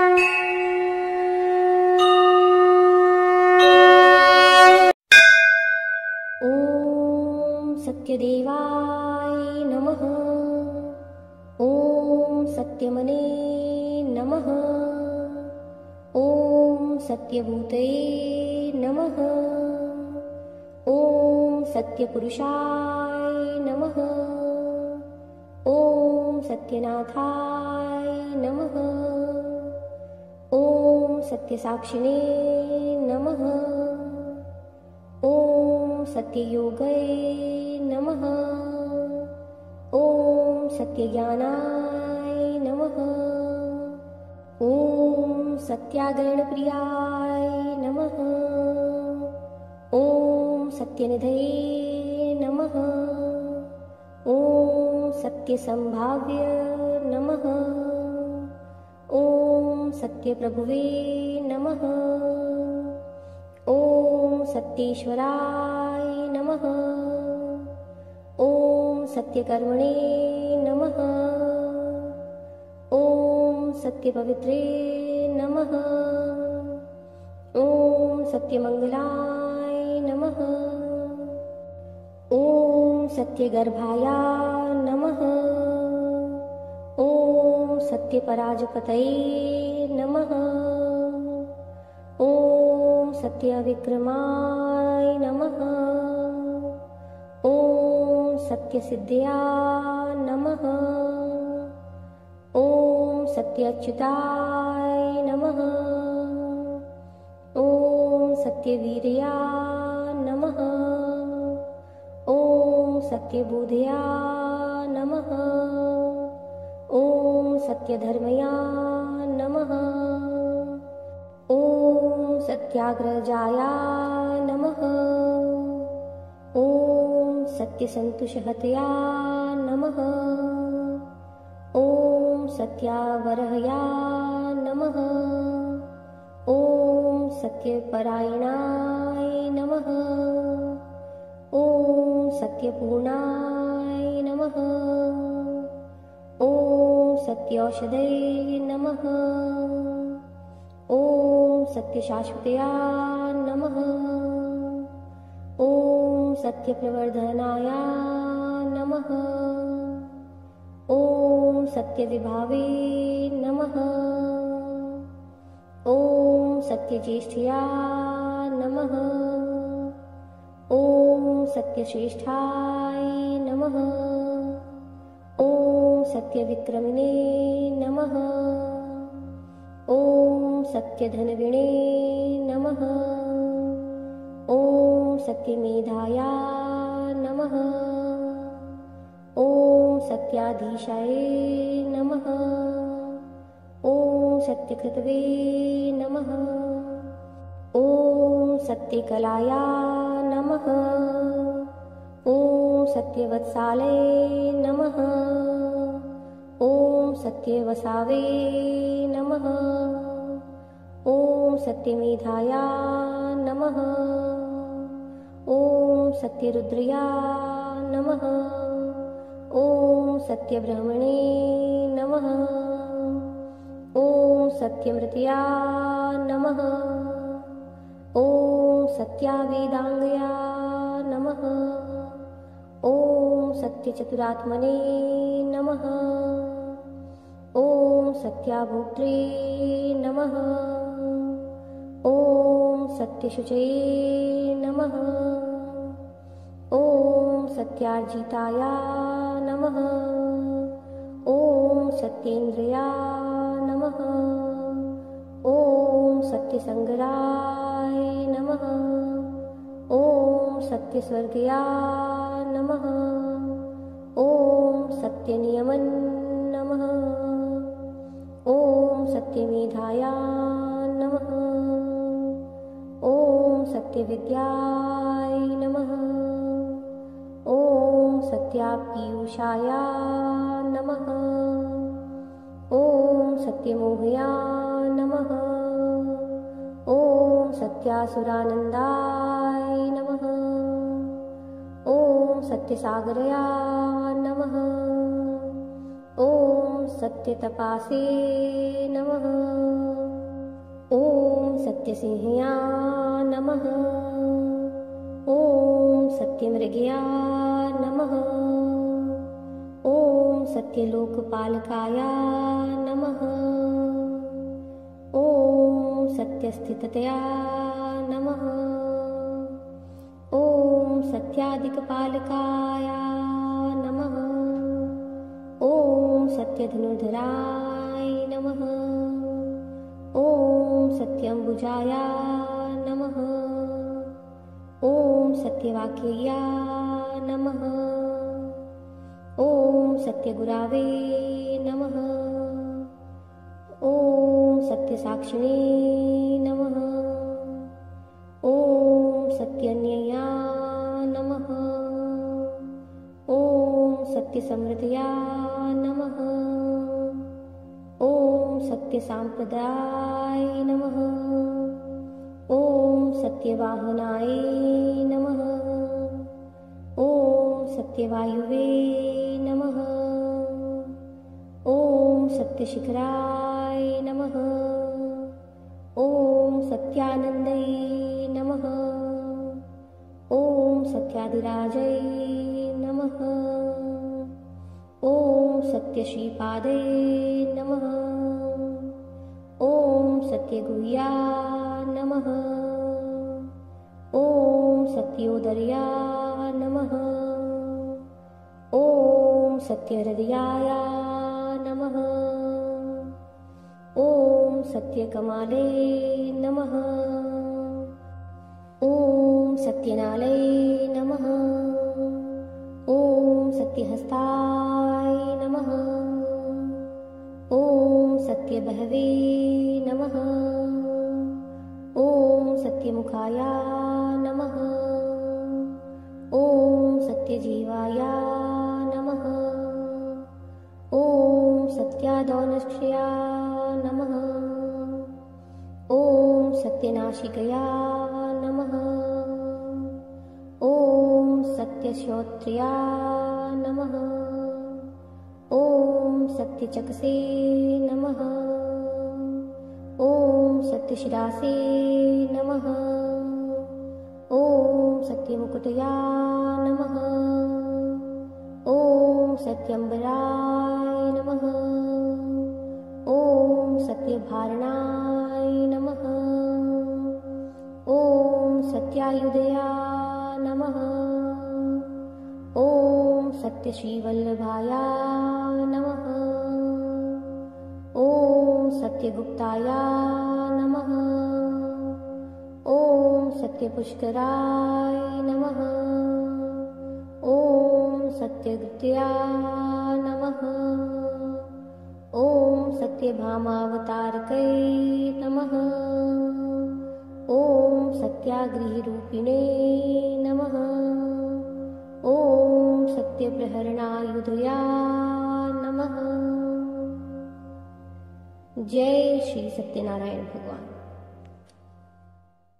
ॐ सत्यदेवाय नमः। ॐ सत्यमने नमः। ॐ सत्यभूतये नमः। ॐ सत्यपुरुषाय नमः। ॐ सत्यनाथाय नमः। ॐ सत्यसाक्षिणे नमः। ॐ सत्ययोगये नमः। ॐ सत्यज्ञानाय नमः। ॐ सत्याग्रणप्रियाय नमः। ॐ सत्यनिधये नमः। ॐ सत्यसंभाव्य नमः। ॐ सत्यप्रभुवे नमः। ॐ सत्येश्वराय नमः। ॐ सत्यकर्मणे नमः। ॐ सत्यपवित्रे नमः। ॐ सत्यमङ्गलाय नमः। ॐ सत्यगर्भाय नमः। ॐ सत्यपराजपतये नमः। ॐ सत्यविक्रमाय नमः। ॐ सत्यसिद्धया नमः। ॐ सत्यच्युताय नमः। ॐ सत्यवीर्या नमः। ॐ सत्यबुद्धया नमः। ॐ सत्यधर्मया नमः। ॐ सत्याग्रजाय नमः। ॐ सत्यसन्तुषहतया नमः। ॐ सत्यावरहया नमः। ॐ सत्यपरायणाय नमः। ॐ सत्यपूर्णाय नमः। ॐ सत्यौषधये नमः। ॐ सत्यशाश्वतया नमः। ॐ सत्यप्रवर्धनाय नमः। ॐ सत्यविभावे नमः। ॐ सत्यज्येष्ठया नमः। ॐ सत्यश्रेष्ठाय नमः। ॐ सत्यविक्रमिणे नमः। ॐ सत्यधनविणे नमः। ॐ सत्यमेधाय नमः। ॐ सत्याधीशाय नमः। ॐ सत्यकृतवे नमः। ॐ सत्यकलाय नमः। ॐ सत्यवत्सालये नमः। ॐ सत्यवसावे नमः। ॐ सत्यमेधाय नमः। ॐ सत्यरुद्रया नमः। ॐ सत्यब्रह्मणे नमः। ॐ सत्यमृतया नमः। ॐ सत्यावेदाङ्गया नमः। ॐ सत्यचतुरात्मने नमः। ॐ सत्याभोक्त्रे नमः। ॐ सत्यशुचये नमः। ॐ सत्यार्जिताय नमः। ॐ सत्येन्द्रिया नमः। ॐ सत्यसङ्गराय नमः। ॐ सत्यस्वर्गया नमः। ॐ सत्यनियमन् नमः। ॐ सत्यमेधाय नमः। ॐ सत्यविद्याय नमः। ॐ सत्यापीयूषाय नमः। ॐ सत्यमोहया नमः। ॐ सत्यासुरानन्दाय नमः। ॐ सत्यसागरया नमः। ॐ सत्यतपासे नमः। सत्यसिंहया नमः। ॐ सत्यमृगया नमः। ॐ सत्यलोकपालकाय नमः। ॐ सत्यस्थिततया नमः। ॐ सत्यादिकपालकाय नमः। ॐ सत्यधनुर्धराय नमः। ॐ सत्यम्बुजाय नमः। ॐ सत्यवाक्यया नमः। ॐ सत्यगुरावे नमः। ॐ सत्यसाक्षिणे नमः। ॐ सत्यन्यया नमः। ॐ सत्यसमृद्धया नमः। ॐ सत्यसाम्प्रदाय नमः। ॐ सत्यवाहनाय नमः। ॐ सत्यवायुवे नमः। ॐ सत्यशिखराय नमः। ॐ सत्यानन्दै नमः। ॐ सत्याधिराजै नमः। ॐ सत्यश्रीपादै नमः। ॐ सत्यगुह्या नमः। ॐ सत्योदर्या नमः। ॐ सत्यहृदयाय नमः। ॐ सत्यकमाले नमः। ॐ सत्यनालै नमः। ॐ सत्यहस्ताय नमः। ॐ सत्यबहवे नमः। ॐ सत्यमुखाय नमः। ॐ सत्यजीवाय नमः। ॐ सत्यादौनश्या नमः। ॐ सत्यनाशिकया नमः। ॐ सत्यश्रोत्र्या नमः। ॐ सत्यचक्षसे नमः। ॐ सत्यशिरासे नमः। ॐ सत्यमुकुटया नमः। ॐ सत्यम्बराय नमः। ॐ सत्यभारणाय नमः। ॐ सत्यायुधया नमः। ॐ सत्यश्रीवल्लभाय नमः। ॐ सत्यगुप्ताय नमः। ॐ सत्यपुष्कराय नमः। ॐ सत्यगुप्त्या नमः। ॐ सत्यभामावतारकै नमः। ॐ सत्याग्रहिरूपिणे नमः। ॐ सत्यप्रहरणायुधया नमः। जय श्री सत्यनारायण भगवान।